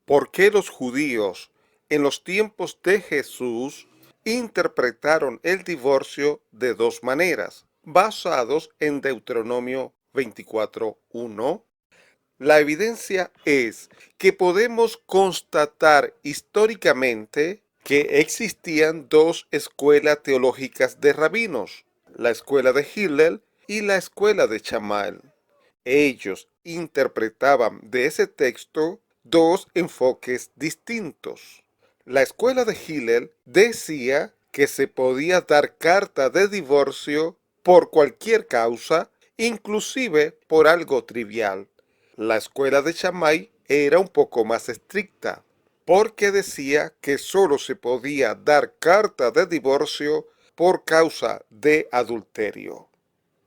¿Por qué los judíos en los tiempos de Jesús interpretaron el divorcio de dos maneras, basados en Deuteronomio 24:1? La evidencia es que podemos constatar históricamente que existían dos escuelas teológicas de rabinos, la escuela de Hillel y la escuela de Shammai. Ellos interpretaban de ese texto dos enfoques distintos. La escuela de Hillel decía que se podía dar carta de divorcio por cualquier causa, inclusive por algo trivial. La escuela de Shammai era un poco más estricta, porque decía que solo se podía dar carta de divorcio por causa de adulterio.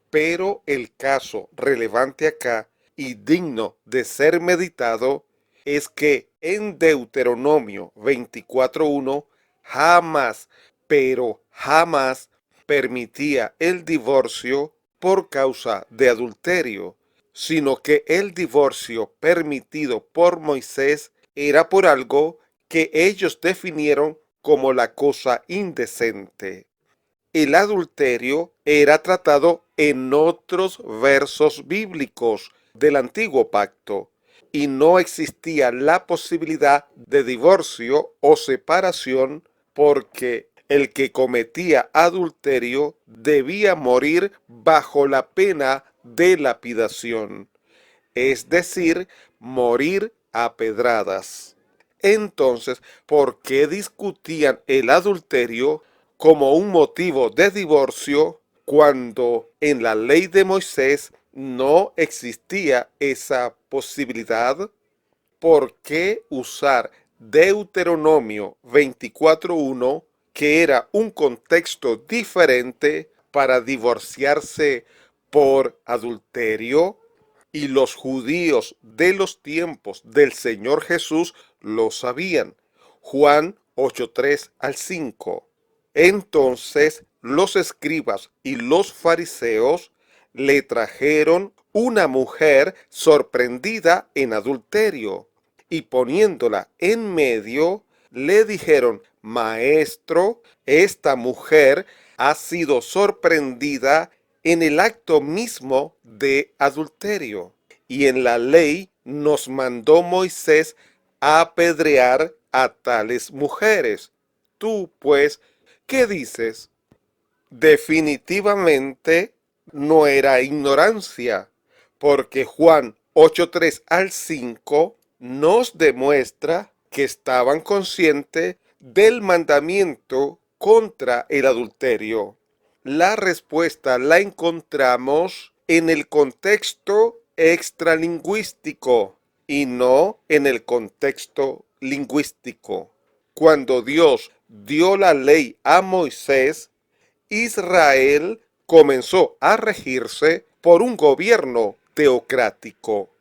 Pero el caso relevante acá y digno de ser meditado es que en Deuteronomio 24:1 jamás, pero jamás permitía el divorcio por causa de adulterio, sino que el divorcio permitido por Moisés era por algo que ellos definieron como la cosa indecente. El adulterio era tratado en otros versos bíblicos del Antiguo Pacto y no existía la posibilidad de divorcio o separación porque el que cometía adulterio debía morir bajo la pena de lapidación, es decir, morir a pedradas. Entonces, ¿por qué discutían el adulterio como un motivo de divorcio cuando en la ley de Moisés no existía esa posibilidad? ¿Por qué usar Deuteronomio 24:1, que era un contexto diferente, para divorciarse por adulterio? Y los judíos de los tiempos del Señor Jesús lo sabían. Juan 8:3 al 5. Entonces los escribas y los fariseos le trajeron una mujer sorprendida en adulterio y poniéndola en medio le dijeron: Maestro, esta mujer ha sido sorprendida en el acto mismo de adulterio, y en la ley nos mandó Moisés a apedrear a tales mujeres. Tú, pues, ¿qué dices? Definitivamente no era ignorancia, porque Juan 8:3 al 5 nos demuestra que estaban conscientes del mandamiento contra el adulterio. La respuesta la encontramos en el contexto extralingüístico y no en el contexto lingüístico. Cuando Dios dio la ley a Moisés, Israel comenzó a regirse por un gobierno teocrático.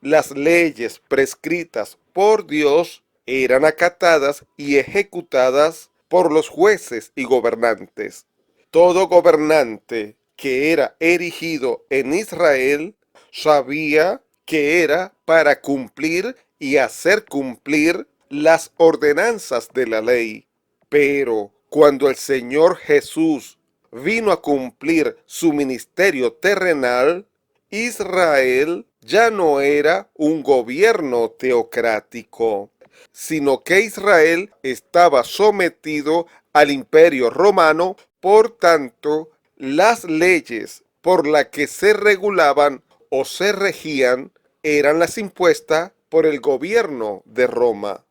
Las leyes prescritas por Dios eran acatadas y ejecutadas por los jueces y gobernantes. Todo gobernante que era erigido en Israel sabía que era para cumplir y hacer cumplir las ordenanzas de la ley. Pero cuando el Señor Jesús vino a cumplir su ministerio terrenal, Israel ya no era un gobierno teocrático, sino que Israel estaba sometido al imperio romano. Por tanto, las leyes por las que se regulaban o se regían eran las impuestas por el gobierno de Roma.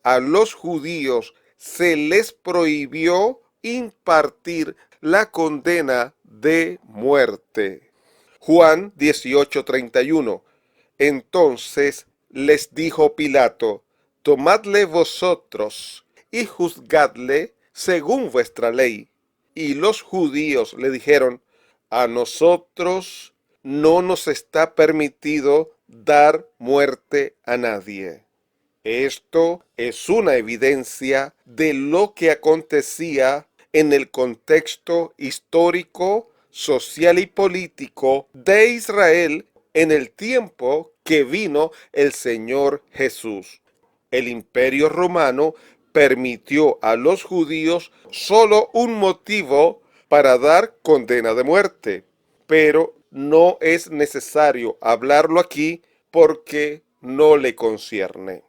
A los judíos se les prohibió impartir la condena de muerte. Juan 18:31. Entonces les dijo Pilato: Tomadle vosotros y juzgadle según vuestra ley. Y los judíos le dijeron: A nosotros no nos está permitido dar muerte a nadie. Esto es una evidencia de lo que acontecía en el contexto histórico, social y político de Israel en el tiempo que vino el Señor Jesús. El Imperio Romano permitió a los judíos solo un motivo para dar condena de muerte, pero no es necesario hablarlo aquí porque no le concierne.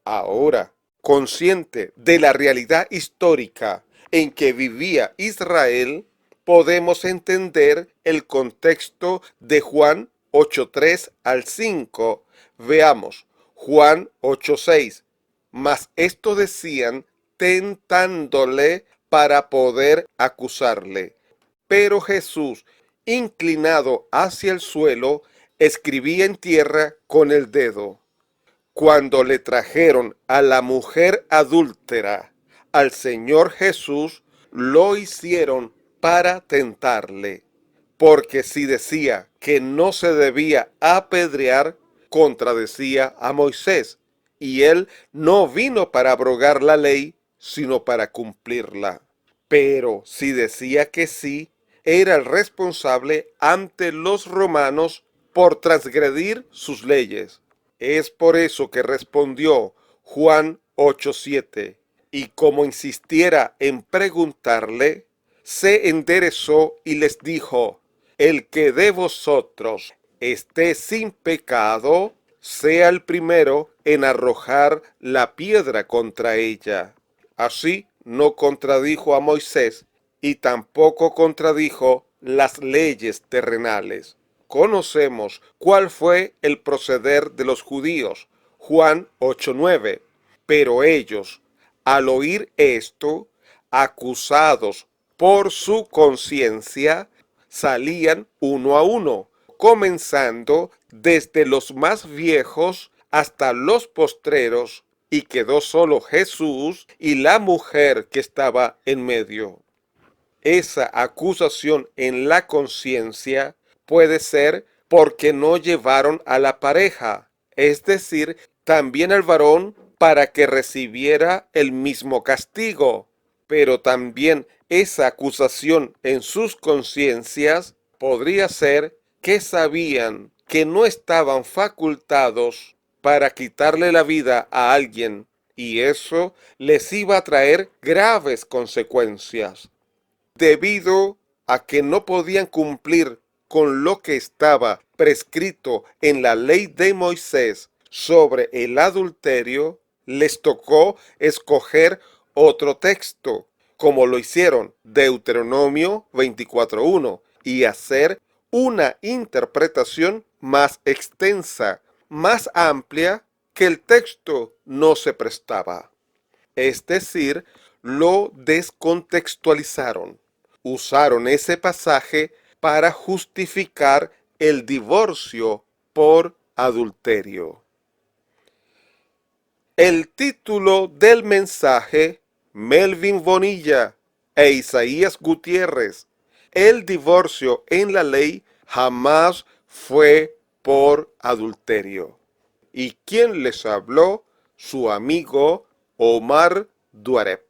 Ahora, consciente de la realidad histórica en que vivía Israel, podemos entender el contexto de Juan 8:3 al 5. Veamos, Juan 8:6. Mas esto decían tentándole para poder acusarle. Pero Jesús, inclinado hacia el suelo, escribía en tierra con el dedo. Cuando le trajeron a la mujer adúltera al Señor Jesús, lo hicieron para tentarle, porque si decía que no se debía apedrear, contradecía a Moisés, y él no vino para abrogar la ley, sino para cumplirla. Pero si decía que sí, era el responsable ante los romanos por transgredir sus leyes. Es por eso que respondió Juan 8:7, y como insistiera en preguntarle, se enderezó y les dijo: el que de vosotros esté sin pecado, sea el primero en arrojar la piedra contra ella. Así no contradijo a Moisés y tampoco contradijo las leyes terrenales. Conocemos cuál fue el proceder de los judíos, Juan 8:9. Pero ellos, al oír esto, acusados por su conciencia, salían uno a uno, comenzando desde los más viejos hasta los postreros, y quedó solo Jesús y la mujer que estaba en medio. Esa acusación en la conciencia puede ser porque no llevaron a la pareja, es decir, también al varón, para que recibiera el mismo castigo. Pero también esa acusación en sus conciencias podría ser que sabían que no estaban facultados para quitarle la vida a alguien, y eso les iba a traer graves consecuencias. Debido a que no podían cumplir con lo que estaba prescrito en la ley de Moisés sobre el adulterio, les tocó escoger otro texto, como lo hicieron Deuteronomio 24:1, y hacer una interpretación más extensa, más amplia, que el texto no se prestaba. Es decir, lo descontextualizaron. Usaron ese pasaje para justificar el divorcio por adulterio. El título del mensaje: Melvin Bonilla e Isaías Gutiérrez: el divorcio en la ley jamás fue por adulterio. ¿Y quién les habló? Su amigo Omar Duareb.